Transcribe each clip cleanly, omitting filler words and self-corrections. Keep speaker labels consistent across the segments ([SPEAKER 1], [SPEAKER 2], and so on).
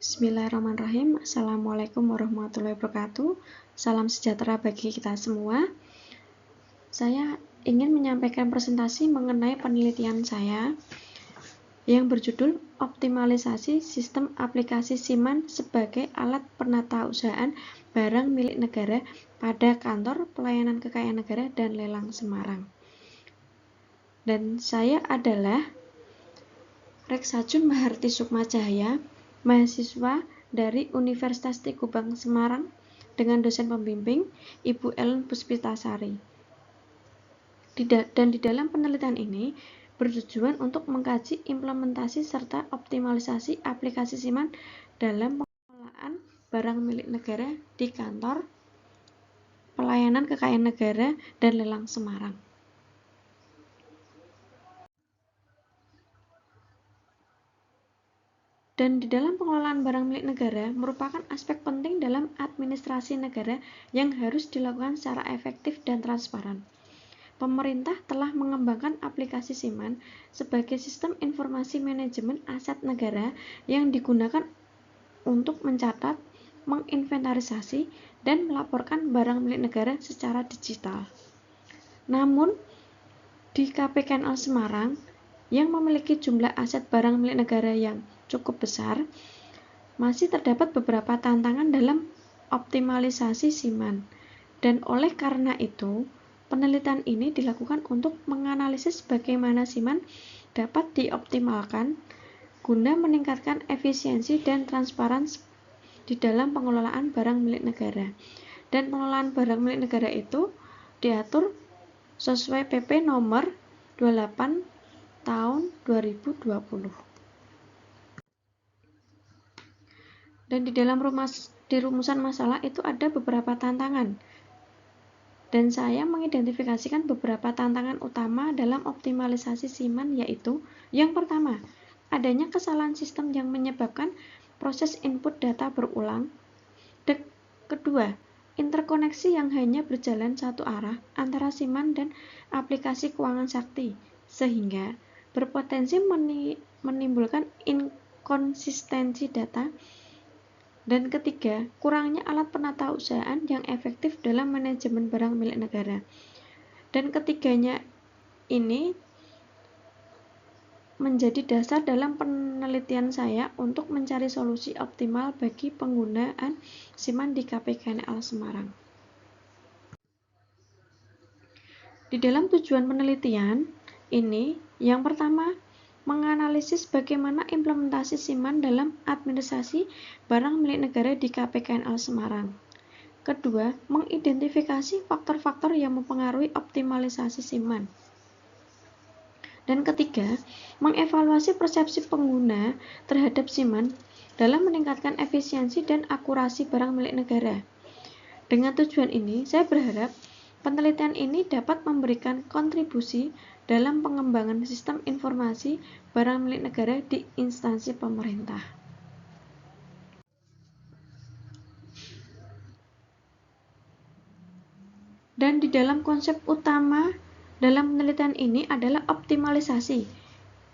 [SPEAKER 1] Bismillahirrahmanirrahim. Assalamualaikum warahmatullahi wabarakatuh. Salam sejahtera bagi kita semua. Saya ingin menyampaikan presentasi mengenai penelitian saya yang berjudul Optimalisasi Sistem Aplikasi SIMAN sebagai Alat Penatausahaan Barang Milik Negara pada Kantor Pelayanan Kekayaan Negara dan Lelang Semarang. Dan saya adalah Reksajun Maharti Sukma Cahaya, mahasiswa dari Universitas Tikubang Semarang dengan dosen pembimbing Ibu Ellen Puspitasari. Dan di dalam penelitian ini bertujuan untuk mengkaji implementasi serta optimalisasi aplikasi SIMAN dalam pengelolaan barang milik negara di Kantor Pelayanan Kekayaan Negara dan Lelang Semarang. Dan di dalam pengelolaan barang milik negara merupakan aspek penting dalam administrasi negara yang harus dilakukan secara efektif dan transparan. Pemerintah telah mengembangkan aplikasi SIMAN sebagai sistem informasi manajemen aset negara yang digunakan untuk mencatat, menginventarisasi, dan melaporkan barang milik negara secara digital. Namun, di KPKNL Semarang yang memiliki jumlah aset barang milik negara yang cukup besar, masih terdapat beberapa tantangan dalam optimalisasi SIMAN. Dan oleh karena itu, penelitian ini dilakukan untuk menganalisis bagaimana SIMAN dapat dioptimalkan guna meningkatkan efisiensi dan transparansi di dalam pengelolaan barang milik negara. Dan pengelolaan barang milik negara itu diatur sesuai PP nomor 28 tahun 2020. Dan di dalam rumusan masalah itu ada beberapa tantangan. Dan saya mengidentifikasikan beberapa tantangan utama dalam optimalisasi SIMAN, yaitu yang pertama, adanya kesalahan sistem yang menyebabkan proses input data berulang. Kedua, interkoneksi yang hanya berjalan satu arah antara SIMAN dan aplikasi keuangan sakti, sehingga berpotensi menimbulkan inkonsistensi data. Dan ketiga, kurangnya alat penatausahaan yang efektif dalam manajemen barang milik negara. Dan ketiganya ini menjadi dasar dalam penelitian saya untuk mencari solusi optimal bagi penggunaan SIMAN di KPKNL Semarang. Di dalam tujuan penelitian ini, yang pertama, menganalisis bagaimana implementasi SIMAN dalam administrasi barang milik negara di KPKNL Semarang. Kedua, mengidentifikasi faktor-faktor yang mempengaruhi optimalisasi SIMAN. Dan ketiga, mengevaluasi persepsi pengguna terhadap SIMAN dalam meningkatkan efisiensi dan akurasi barang milik negara. Dengan tujuan ini, saya berharap penelitian ini dapat memberikan kontribusi dalam pengembangan sistem informasi barang milik negara di instansi pemerintah. Dan di dalam konsep utama dalam penelitian ini adalah optimalisasi,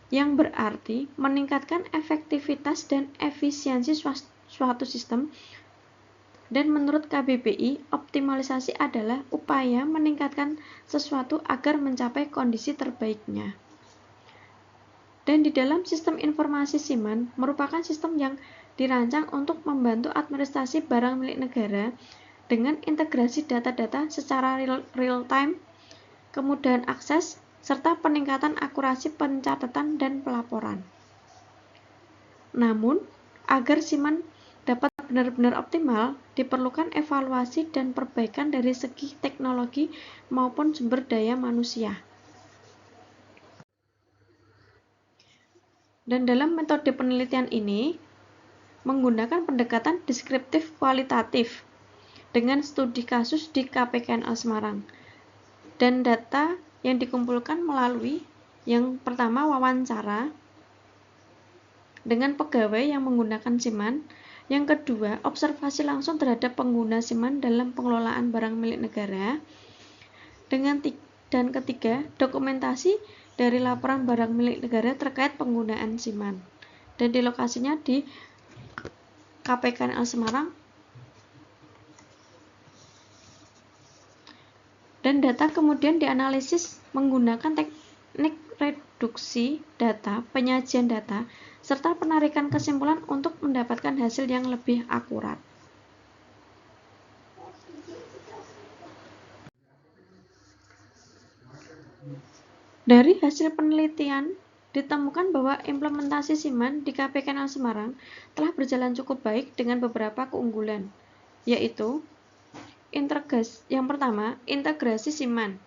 [SPEAKER 1] yang berarti meningkatkan efektivitas dan efisiensi suatu sistem. Dan menurut KBBI, optimalisasi adalah upaya meningkatkan sesuatu agar mencapai kondisi terbaiknya. Dan di dalam sistem informasi SIMAN merupakan sistem yang dirancang untuk membantu administrasi barang milik negara dengan integrasi data-data secara real-time, kemudahan akses, serta peningkatan akurasi pencatatan dan pelaporan. Namun, agar SIMAN dapat benar-benar optimal, diperlukan evaluasi dan perbaikan dari segi teknologi maupun sumber daya manusia. Dan dalam metode penelitian ini, menggunakan pendekatan deskriptif kualitatif dengan studi kasus di KPKNL Semarang. Dan data yang dikumpulkan melalui yang pertama wawancara dengan pegawai yang menggunakan SIMAN, yang kedua observasi langsung terhadap pengguna SIMAN dalam pengelolaan barang milik negara, dan ketiga dokumentasi dari laporan barang milik negara terkait penggunaan SIMAN. Dan di lokasinya di KPKNL Semarang, dan data kemudian dianalisis menggunakan teknik reduksi data, penyajian data, serta penarikan kesimpulan untuk mendapatkan hasil yang lebih akurat. Dari hasil penelitian, ditemukan bahwa implementasi SIMAN di KPKNL Semarang telah berjalan cukup baik dengan beberapa keunggulan, yaitu yang pertama, integrasi SIMAN.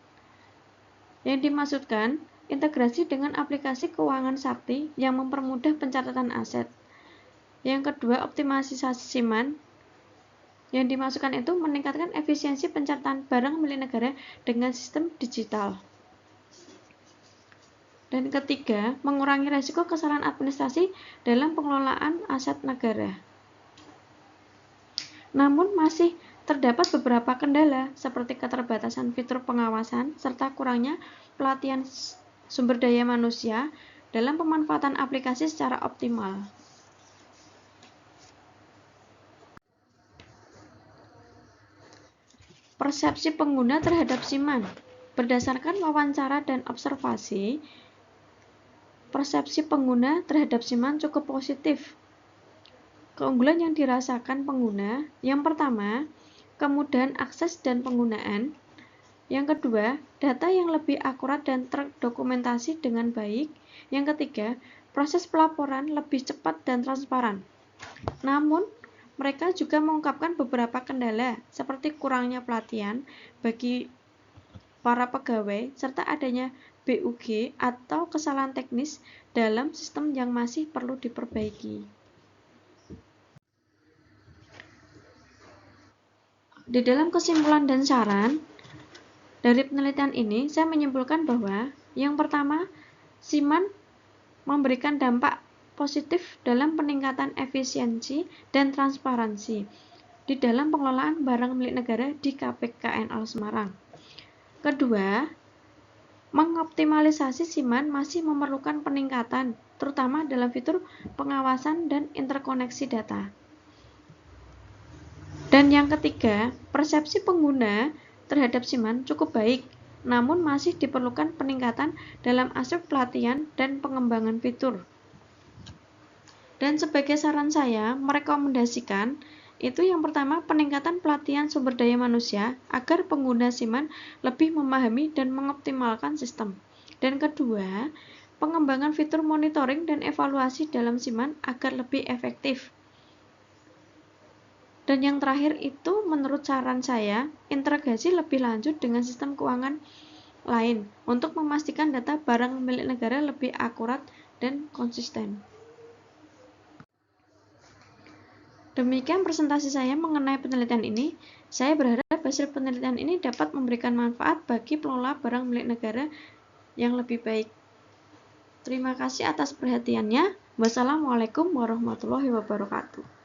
[SPEAKER 1] Yang dimaksudkan, integrasi dengan aplikasi keuangan sakti yang mempermudah pencatatan aset. Yang kedua, optimalisasi SIMAN. Yang dimaksudkan itu meningkatkan efisiensi pencatatan barang milik negara dengan sistem digital. Dan ketiga, mengurangi risiko kesalahan administrasi dalam pengelolaan aset negara. Namun masih terdapat beberapa kendala seperti keterbatasan fitur pengawasan serta kurangnya pelatihan sumber daya manusia dalam pemanfaatan aplikasi secara optimal. Persepsi pengguna terhadap SIMAN. Berdasarkan wawancara dan observasi, persepsi pengguna terhadap SIMAN cukup positif. Keunggulan yang dirasakan pengguna, yang pertama, kemudahan akses dan penggunaan. Yang kedua, data yang lebih akurat dan terdokumentasi dengan baik. Yang ketiga, proses pelaporan lebih cepat dan transparan. Namun, mereka juga mengungkapkan beberapa kendala seperti kurangnya pelatihan bagi para pegawai serta adanya BUG atau kesalahan teknis dalam sistem yang masih perlu diperbaiki. Di dalam kesimpulan dan saran dari penelitian ini, saya menyimpulkan bahwa yang pertama, SIMAN memberikan dampak positif dalam peningkatan efisiensi dan transparansi di dalam pengelolaan barang milik negara di KPKNL Semarang. Kedua, mengoptimalisasi SIMAN masih memerlukan peningkatan, terutama dalam fitur pengawasan dan interkoneksi data. Dan yang ketiga, persepsi pengguna terhadap SIMAN cukup baik, namun masih diperlukan peningkatan dalam aspek pelatihan dan pengembangan fitur. Dan sebagai saran saya, merekomendasikan itu yang pertama, peningkatan pelatihan sumber daya manusia agar pengguna SIMAN lebih memahami dan mengoptimalkan sistem. Dan kedua, pengembangan fitur monitoring dan evaluasi dalam SIMAN agar lebih efektif. Dan yang terakhir itu menurut saran saya, integrasi lebih lanjut dengan sistem keuangan lain untuk memastikan data barang milik negara lebih akurat dan konsisten. Demikian presentasi saya mengenai penelitian ini. Saya berharap hasil penelitian ini dapat memberikan manfaat bagi pengelola barang milik negara yang lebih baik. Terima kasih atas perhatiannya. Wassalamualaikum warahmatullahi wabarakatuh.